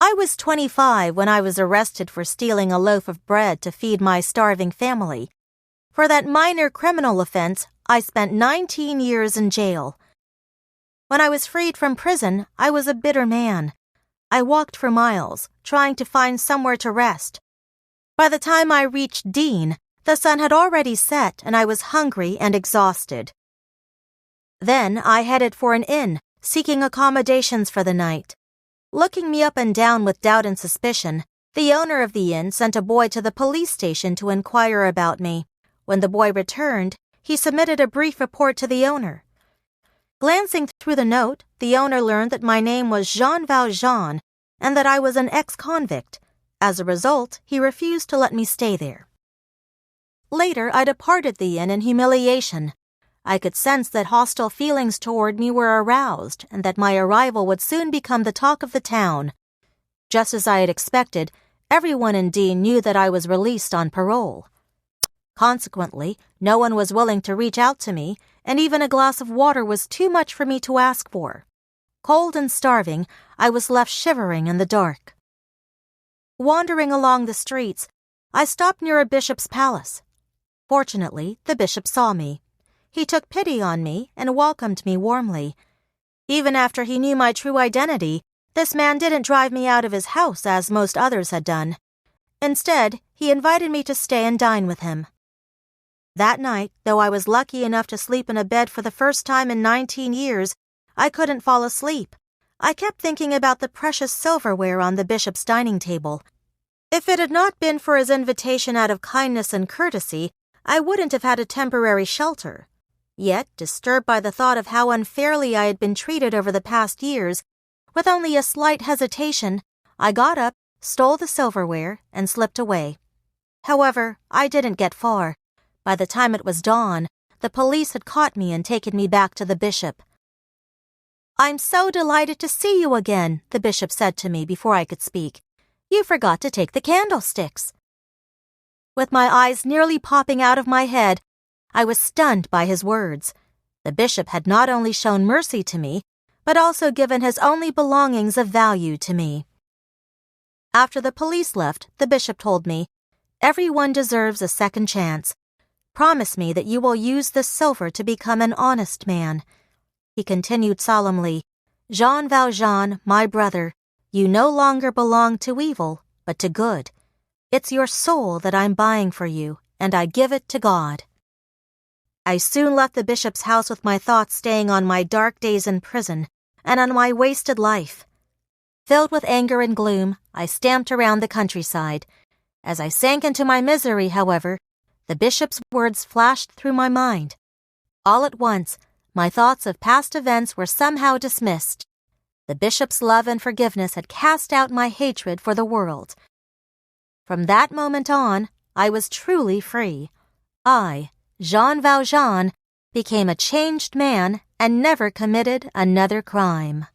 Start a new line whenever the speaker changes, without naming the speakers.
I was 25 when I was arrested for stealing a loaf of bread to feed my starving family. For that minor criminal offense, I spent 19 years in jail. When I was freed from prison, I was a bitter man. I walked for miles, trying to find somewhere to rest. By the time I reached Dean, the sun had already set and I was hungry and exhausted. Then I headed for an inn, seeking accommodations for the night. Looking me up and down with doubt and suspicion, the owner of the inn sent a boy to the police station to inquire about me. When the boy returned, he submitted a brief report to the owner. Glancing through the note, the owner learned that my name was Jean Valjean and that I was an ex-convict. As a result, he refused to let me stay there. Later, I departed the inn in humiliation. I could sense that hostile feelings toward me were aroused and that my arrival would soon become the talk of the town. Just as I had expected, everyone in Dean knew that I was released on parole. Consequently, no one was willing to reach out to me, and even a glass of water was too much for me to ask for. Cold and starving, I was left shivering in the dark. Wandering along the streets, I stopped near a bishop's palace. Fortunately, the bishop saw me. He took pity on me and welcomed me warmly. Even after he knew my true identity, this man didn't drive me out of his house as most others had done. Instead, he invited me to stay and dine with him. That night, though I was lucky enough to sleep in a bed for the first time in 19 years, I couldn't fall asleep. I kept thinking about the precious silverware on the bishop's dining table. If it had not been for his invitation out of kindness and courtesy, I wouldn't have had a temporary shelter. Yet, disturbed by the thought of how unfairly I had been treated over the past years, with only a slight hesitation, I got up, stole the silverware, and slipped away. However, I didn't get far. By the time it was dawn, the police had caught me and taken me back to the bishop. "I'm so delighted to see you again," the bishop said to me before I could speak. "You forgot to take the candlesticks." With my eyes nearly popping out of my head, I was stunned by his words. The bishop had not only shown mercy to me, but also given his only belongings of value to me. After the police left, the bishop told me, "Everyone deserves a second chance. Promise me that you will use this silver to become an honest man." He continued solemnly, "Jean Valjean, my brother, you no longer belong to evil, but to good. It's your soul that I'm buying for you, and I give it to God." I soon left the bishop's house with my thoughts staying on my dark days in prison and on my wasted life. Filled with anger and gloom, I stamped around the countryside. As I sank into my misery, however, the bishop's words flashed through my mind. All at once, my thoughts of past events were somehow dismissed. The bishop's love and forgiveness had cast out my hatred for the world. From that moment on, I was truly free. I, Jean Valjean, became a changed man and never committed another crime.